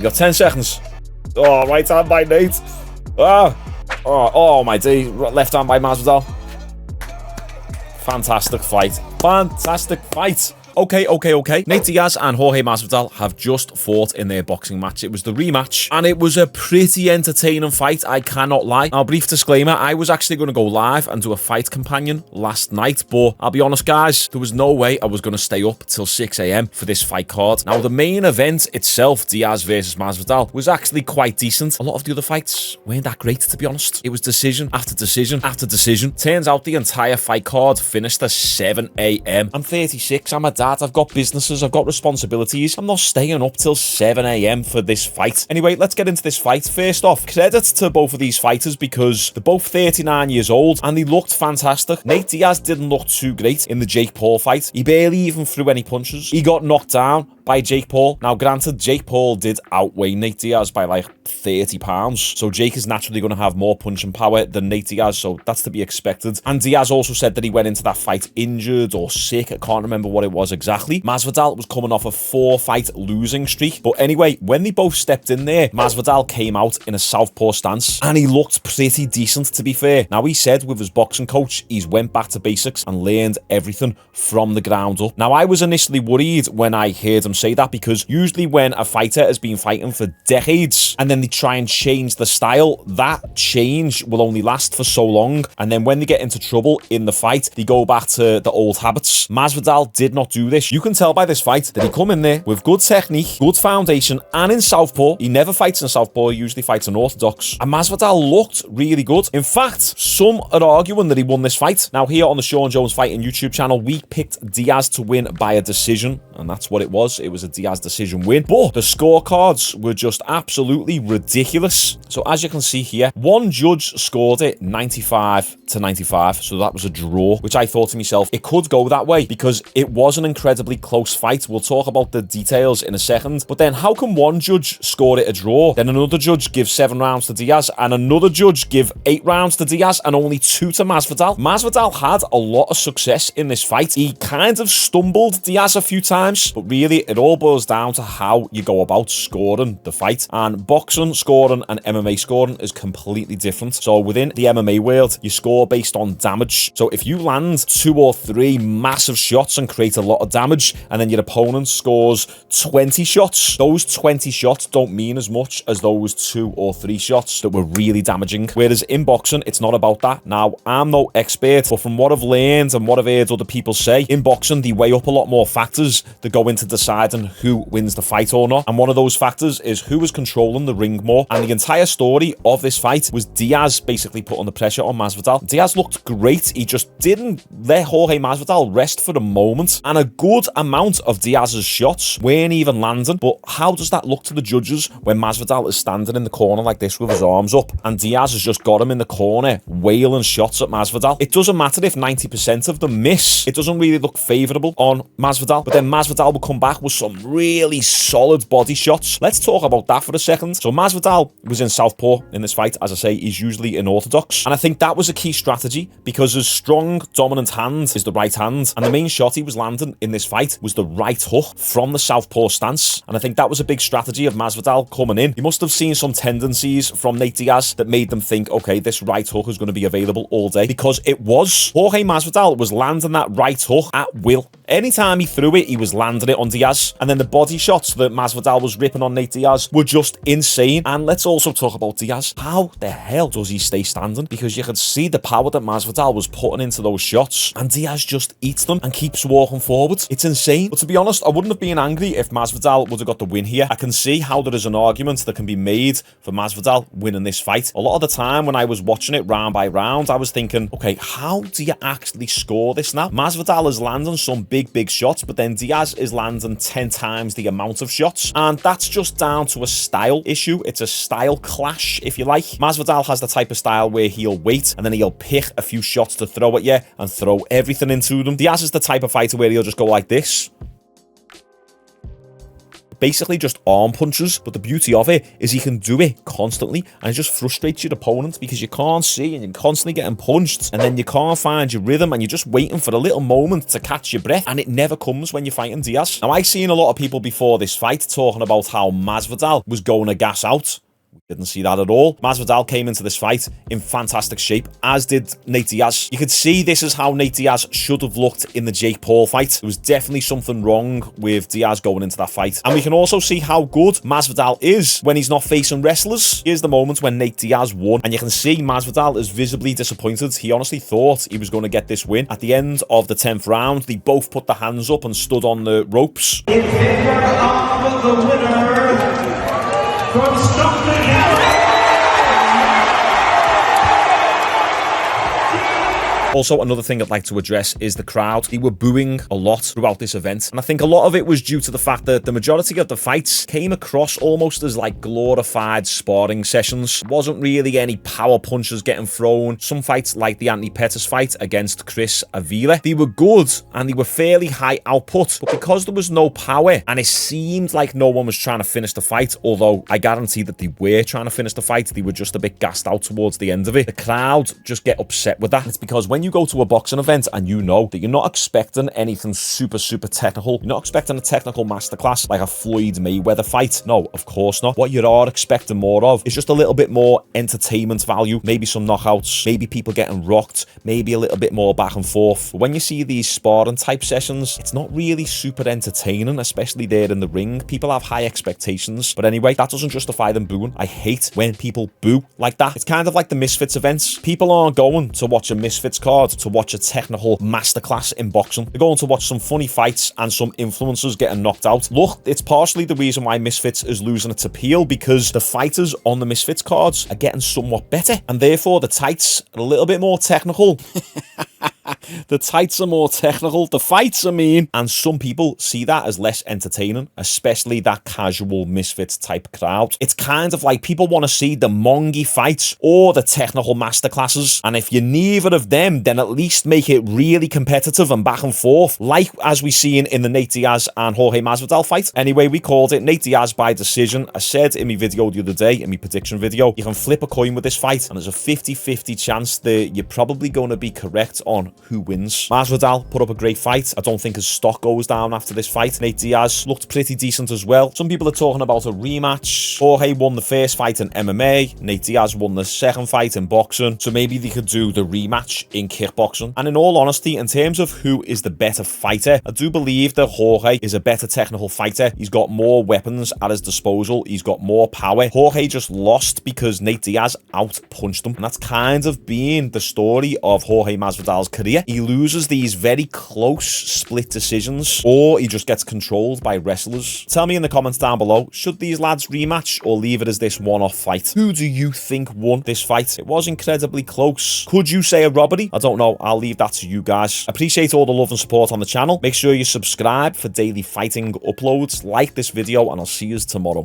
You got 10 seconds. Oh, right hand by Nate. Oh my day. Left hand by Masvidal. Fantastic fight. Fantastic fight. Okay. Nate Diaz and Jorge Masvidal have just fought in their boxing match. It was the rematch, and it was a pretty entertaining fight, I cannot lie. Now, brief disclaimer, I was actually going to go live and do a fight companion last night, but I'll be honest, guys, there was no way I was going to stay up till 6 a.m. for this fight card. Now, the main event itself, Diaz versus Masvidal, was actually quite decent. A lot of the other fights weren't that great, to be honest. It was decision after decision after decision. Turns out the entire fight card finished at 7 a.m. I'm 36, I'm a dad, I've got businesses, I've got responsibilities. I'm not staying up till 7 a.m. for this fight. Anyway, let's get into this fight. First off, credit to both of these fighters because they're both 39 years old and they looked fantastic. Nate Diaz didn't look too great in the Jake Paul fight. He barely even threw any punches. He got knocked down by Jake Paul. Now, granted, Jake Paul did outweigh Nate Diaz by like 30 pounds. So Jake is naturally going to have more punching power than Nate Diaz, so that's to be expected. And Diaz also said that he went into that fight injured or sick. I can't remember what it was exactly. Masvidal was coming off a 4-fight losing streak. But anyway, when they both stepped in there, Masvidal came out in a southpaw stance and he looked pretty decent, to be fair. Now, he said with his boxing coach, he's went back to basics and learned everything from the ground up. Now, I was initially worried when I heard him say that because usually when a fighter has been fighting for decades and then they try and change the style, that change will only last for so long, and then when they get into trouble in the fight, they go back to the old habits. Masvidal did not do this. You can tell by this fight that he come in there with good technique, good foundation, and in southpaw. He never fights in southpaw, he usually fights in orthodox, and Masvidal looked really good. In fact, some are arguing that he won this fight. Now, here on the Shaun Jones Fighting YouTube channel, we picked Diaz to win by a decision, and that's what it was. It was a Diaz decision win, but the scorecards were just absolutely ridiculous. So as you can see here, one judge scored it 95-95, so that was a draw, which I thought to myself, it could go that way because it was an incredibly close fight. We'll talk about the details in a second, but then how can one judge score it a draw, then another judge give 7 rounds to Diaz, and another judge give 8 rounds to Diaz and only 2 to Masvidal? Masvidal had a lot of success in this fight. He kind of stumbled Diaz a few times, but really it all boils down to how you go about scoring the fight, and boxing scoring and MMA scoring is completely different. So within the MMA world, you score based on damage. So if you land 2 or 3 massive shots and create a lot of damage, and then your opponent scores 20 shots, those 20 shots don't mean as much as those 2 or 3 shots that were really damaging. Whereas in boxing, it's not about that. Now, I'm no expert, but from what I've learned and what I've heard other people say, in boxing, they weigh up a lot more factors that go into deciding who wins the fight or not. And one of those factors is who is controlling the ring more. And the entire story of this fight was Diaz basically putting the pressure on Masvidal. Diaz looked great. He just didn't let Jorge Masvidal rest for a moment. And a good amount of Diaz's shots weren't even landing. But how does that look to the judges when Masvidal is standing in the corner like this with his arms up and Diaz has just got him in the corner wailing shots at Masvidal? It doesn't matter if 90% of them miss. It doesn't really look favourable on Masvidal. But then Masvidal will come back with some really solid body shots. Let's talk about that for a second. So Masvidal was in southpaw in this fight. As I say, he's usually in orthodox. And I think that was a key strategy because his strong, dominant hand is the right hand. And the main shot he was landing in this fight was the right hook from the southpaw stance. And I think that was a big strategy of Masvidal coming in. He must have seen some tendencies from Nate Diaz that made them think, okay, this right hook is going to be available all day, because it was. Jorge Masvidal was landing that right hook at will. Anytime he threw it, he was landing it on Diaz. And then the body shots that Masvidal was ripping on Nate Diaz were just insane. And let's also talk about Diaz. How the hell does he stay standing? Because you could see the power that Masvidal was putting into those shots, and Diaz just eats them and keeps walking forward. It's insane. But to be honest, I wouldn't have been angry if Masvidal would have got the win here. I can see how there is an argument that can be made for Masvidal winning this fight. A lot of the time when I was watching it round by round, I was thinking, okay, how do you actually score this now? Masvidal is landing some big shots, but then Diaz is landing 10 times the amount of shots, and that's just down to a style issue. It's a style clash, if you like. Masvidal has the type of style where he'll wait and then he'll pick a few shots to throw at you and throw everything into them. Diaz is the type of fighter where he'll just go like this, basically just arm punches, but the beauty of it is he can do it constantly, and it just frustrates your opponent because you can't see and you're constantly getting punched, and then you can't find your rhythm, and you're just waiting for a little moment to catch your breath, and it never comes when you're fighting Diaz. Now, I seen a lot of people before this fight talking about how Masvidal was going to gas out. Didn't see that at all. Masvidal came into this fight in fantastic shape, as did Nate Diaz. You could see this is how Nate Diaz should have looked in the Jake Paul fight. There was definitely something wrong with Diaz going into that fight. And we can also see how good Masvidal is when he's not facing wrestlers. Here's the moment when Nate Diaz won, and you can see Masvidal is visibly disappointed. He honestly thought he was going to get this win. At the end of the 10th round, they both put their hands up and stood on the ropes. In favor of the winner from Stockton, Also, another thing I'd like to address is the crowd. They were booing a lot throughout this event, and I think a lot of it was due to the fact that the majority of the fights came across almost as like glorified sparring sessions. There wasn't really any power punches getting thrown. Some fights, like the Anthony Pettis fight against Chris Avila, they were good and they were fairly high output, but because there was no power and it seemed like no one was trying to finish the fight, although I guarantee that they were trying to finish the fight, they were just a bit gassed out towards the end of it. The crowd just get upset with that. It's because when you go to a boxing event and you know that you're not expecting anything super technical, you're not expecting a technical masterclass like a Floyd Mayweather fight. No, of course not. What you are expecting more of is just a little bit more entertainment value, maybe some knockouts, maybe people getting rocked, maybe a little bit more back and forth. But when you see these sparring type sessions, it's not really super entertaining, especially there in the ring. People have high expectations. But anyway, that doesn't justify them booing. I hate when people boo like that. It's kind of like the Misfits events. People aren't going to watch a Misfits card to watch a technical masterclass in boxing. They're going to watch some funny fights and some influencers getting knocked out. Look, it's partially the reason why Misfits is losing its appeal, because the fighters on the Misfits cards are getting somewhat better, and therefore the tights are a little bit more technical. The tights are more technical, the fights are mean, and some people see that as less entertaining, especially that casual Misfits type crowd. It's kind of like people want to see the mongy fights or the technical masterclasses, and if you're neither of them, then at least make it really competitive and back and forth, like as we seen in the Nate Diaz and Jorge Masvidal fight. Anyway, we called it Nate Diaz by decision. I said in my video the other day, in my prediction video, you can flip a coin with this fight, and there's a 50-50 chance that you're probably going to be correct on who wins. Masvidal put up a great fight. I don't think his stock goes down after this fight. Nate Diaz looked pretty decent as well. Some people are talking about a rematch. Jorge won the first fight in MMA. Nate Diaz won the second fight in boxing. So maybe they could do the rematch in kickboxing. And in all honesty, in terms of who is the better fighter, I do believe that Jorge is a better technical fighter. He's got more weapons at his disposal. He's got more power. Jorge just lost because Nate Diaz out-punched him. And that's kind of been the story of Jorge Masvidal's career. He loses these very close split decisions, or he just gets controlled by wrestlers. Tell me in the comments down below, should these lads rematch or leave it as this one-off fight? Who do you think won this fight? It was incredibly close. Could you say a robbery? I don't know. I'll leave that to you guys. Appreciate all the love and support on the channel. Make sure you subscribe for daily fighting uploads. Like this video, and I'll see you tomorrow.